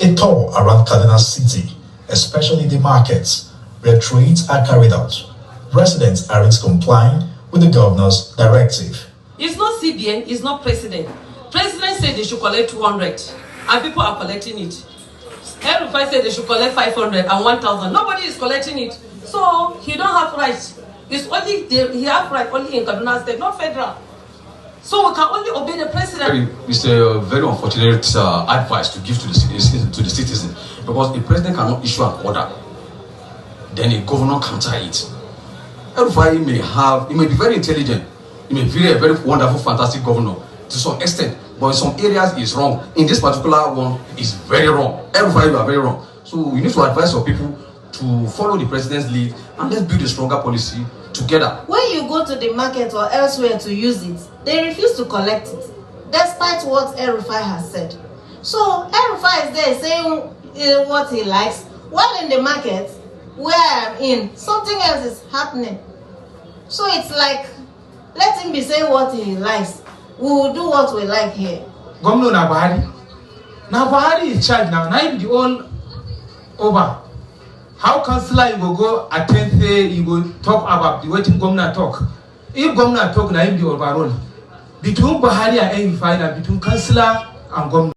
A tour around Kaduna City, especially the markets, where trades are carried out. Residents aren't complying with the governor's directive. It's not CBN, it's not president. President said they should collect 200, and people are collecting it. El-Rufai said they should collect 500 and 1,000. Nobody is collecting it. So he don't have rights. It's only he have right only in Kaduna State, not federal. So we can only obey the president. It's a very unfortunate advice to give to the citizen, because the president cannot issue an order, then a governor counter it. El-Rufai may be very intelligent, he may be a very wonderful, fantastic governor to some extent, but in some areas it's wrong. In this particular one, it's very wrong. El-Rufai, you are very wrong. So you need to advise your people to follow the president's lead, and let's build a stronger policy together. When you go to the market or elsewhere to use it, they refuse to collect it, despite what El-Rufai has said. So El-Rufai is there saying what he likes, while in the market where I'm in, something else is happening. So it's like, let him be saying what he likes. We will do what we like here. Governor Nabari is charged now. Now he be all over. How councillor you go attend there, you go talk about the way governor talk. If governor talk, now he be overall. Between Buhari and El-Rufai, between councillor and governor.